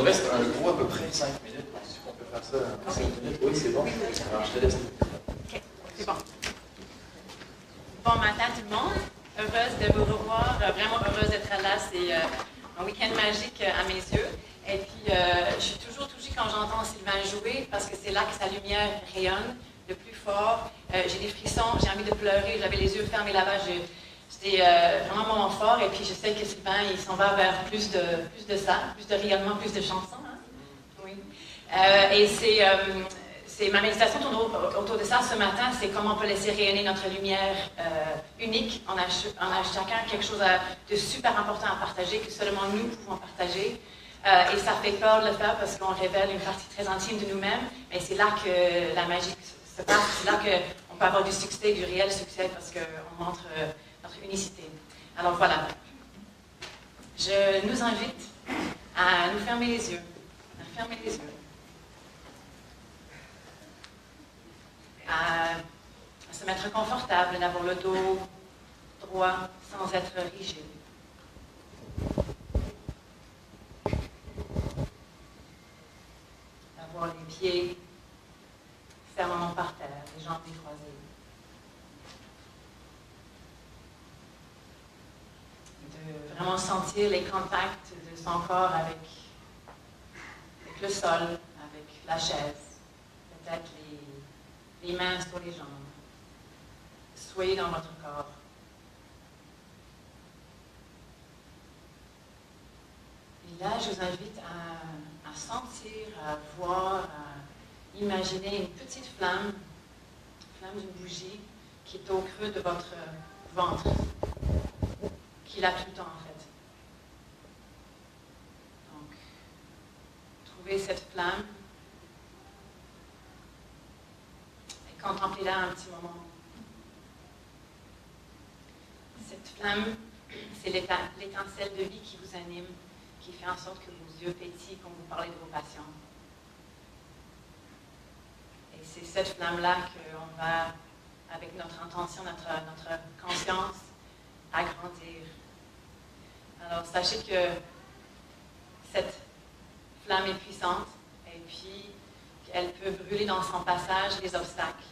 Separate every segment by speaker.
Speaker 1: reste un gros à peu près 5 minutes. Si on peut faire ça en 5 minutes, oui, c'est bon. Alors, je te laisse.
Speaker 2: OK, c'est bon. Bon matin tout le monde. Heureuse de vous revoir. Vraiment heureuse d'être là. C'est un week-end magique à mes yeux. Et puis, je suis toujours touchée quand j'entends Sylvain jouer parce que c'est là que sa lumière rayonne le plus fort. J'ai des frissons, j'ai envie de pleurer. J'avais les yeux fermés là-bas. C'était vraiment un moment fort. Et puis, je sais que Sylvain, il s'en va vers plus de ça, plus de rayonnement, plus de chansons. Hein? Oui. Et c'est ma méditation autour de ça ce matin, c'est comment on peut laisser rayonner notre lumière unique. On a chacun quelque chose de super important à partager, que seulement nous pouvons partager. Et ça fait peur de le faire parce qu'on révèle une partie très intime de nous-mêmes, mais c'est là que la magie se passe, c'est là qu'on peut avoir du succès, du réel succès, parce qu'on montre notre unicité. Alors voilà, je nous invite à nous fermer les yeux, à se mettre confortable, d'avoir le dos droit sans être rigide. D'avoir les pieds fermement par terre, les jambes décroisées. De vraiment sentir les contacts de son corps avec le sol, avec la chaise, peut-être les mains sur les jambes. Soyez dans votre corps. Et là, je vous invite à sentir, à voir, à imaginer une petite flamme d'une bougie qui est au creux de votre ventre, qui l'a tout le temps en fait. Donc, trouvez cette flamme et contemplez-la un petit moment. Cette flamme, c'est l'étincelle de vie qui vous anime, qui fait en sorte que vos yeux pétillent quand vous parlez de vos patients. Et c'est cette flamme-là qu'on va, avec notre intention, notre conscience, agrandir. Alors, sachez que cette flamme est puissante et puis qu'elle peut brûler dans son passage les obstacles,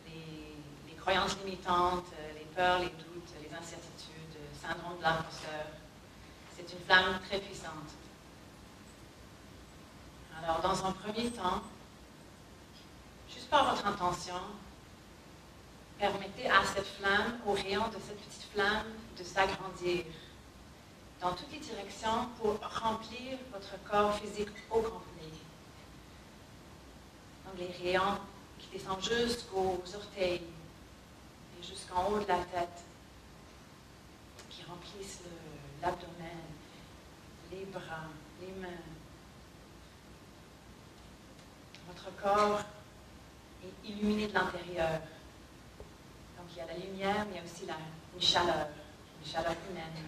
Speaker 2: les croyances limitantes, les peurs, les doutes, les incertitudes, le syndrome de l'imposteur. C'est une flamme très puissante. Alors, dans un premier temps, juste par votre intention, permettez à cette flamme, au rayon de cette petite flamme, de s'agrandir dans toutes les directions pour remplir votre corps physique au complet. Donc, les rayons qui descendent jusqu'aux orteils et jusqu'en haut de la tête, qui remplissent l'abdomen, les bras, les mains. Votre corps est illuminé de l'intérieur. Donc, il y a la lumière, mais il y a aussi une chaleur humaine.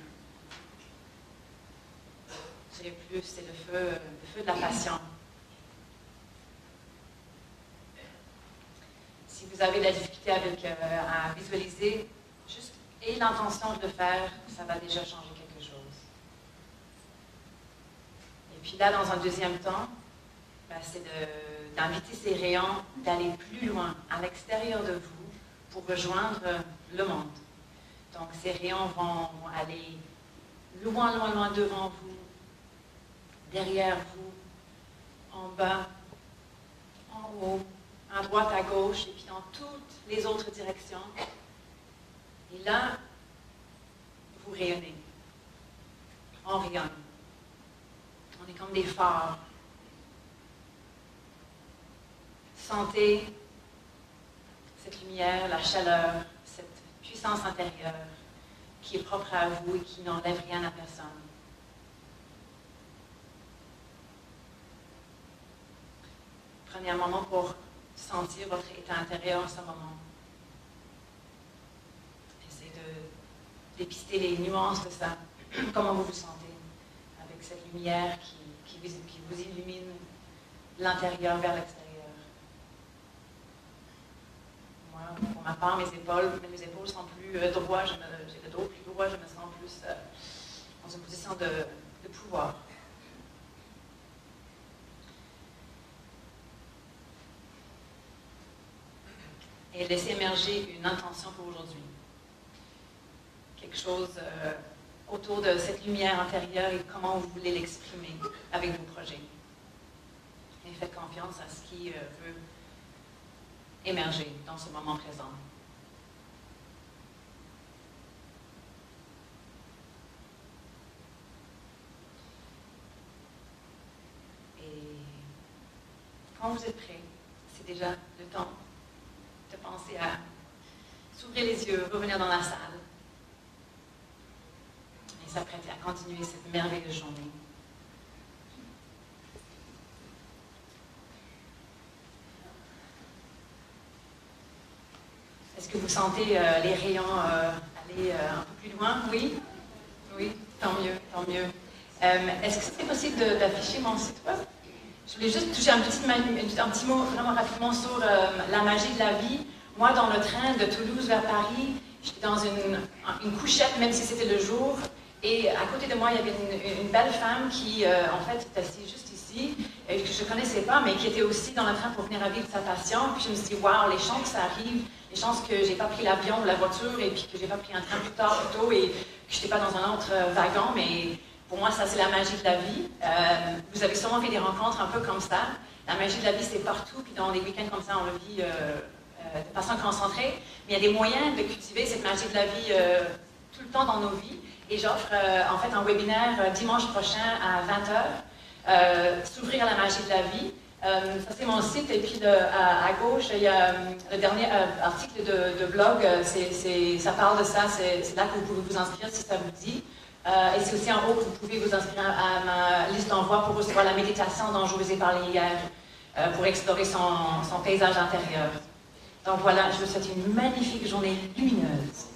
Speaker 2: C'est plus, c'est le feu de la passion. Si vous avez de la difficulté à visualiser, juste ayez l'intention de le faire, ça va déjà changer quelque chose. Et puis là, dans un deuxième temps, c'est d'inviter ces rayons d'aller plus loin, à l'extérieur de vous, pour rejoindre le monde. Donc, ces rayons vont aller loin, loin, loin devant vous, derrière vous, en bas, en haut, à droite, à gauche, et puis dans toutes les autres directions. Et là, vous rayonnez. On rayonne. On est comme des phares. Sentez cette lumière, la chaleur, cette puissance intérieure qui est propre à vous et qui n'enlève rien à personne. Prenez un moment pour sentir votre état intérieur en ce moment. Essayez de dépister les nuances de ça. Comment vous vous sentez avec cette lumière qui vous illumine de l'intérieur vers l'extérieur. Moi, pour ma part, mes épaules sont plus droites, j'ai le dos plus droit, je me sens plus dans une position de pouvoir. et laisser émerger une intention pour aujourd'hui. Quelque chose autour de cette lumière intérieure et comment vous voulez l'exprimer avec vos projets. Et faites confiance à ce qui veut émerger dans ce moment présent. Et quand vous êtes prêts, c'est déjà le temps de penser à s'ouvrir les yeux, revenir dans la salle et s'apprêter à continuer cette merveilleuse journée. Est-ce que vous sentez les rayons aller un peu plus loin? Oui? Oui, tant mieux, tant mieux. Est-ce que c'est possible d'afficher mon site web? Je voulais juste toucher un petit mot vraiment rapidement sur la magie de la vie. Moi, dans le train de Toulouse vers Paris, j'étais dans une couchette, même si c'était le jour, et à côté de moi, il y avait une belle femme qui, en fait, était assise juste ici, et que je ne connaissais pas, mais qui était aussi dans le train pour venir à vivre sa passion. Puis je me suis dit, waouh, les chances que ça arrive, les chances que je n'ai pas pris l'avion ou la voiture, et puis que je n'ai pas pris un train plus tôt, et que je n'étais pas dans un autre wagon, mais pour moi, ça, c'est la magie de la vie. Vous avez sûrement fait des rencontres un peu comme ça. La magie de la vie, c'est partout, puis dans des week-ends comme ça, on le vit de façon concentrée. Mais il y a des moyens de cultiver cette magie de la vie tout le temps dans nos vies. Et j'offre en fait un webinaire dimanche prochain à 20h, s'ouvrir à la magie de la vie. Ça, c'est mon site. Et puis à gauche, il y a le dernier article de blog. Ça parle de ça. C'est là que vous pouvez vous inscrire si ça vous dit. Et c'est aussi en haut que vous pouvez vous inscrire à ma liste d'envoi pour recevoir la méditation dont je vous ai parlé hier, pour explorer son paysage intérieur. Donc voilà, je vous souhaite une magnifique journée lumineuse.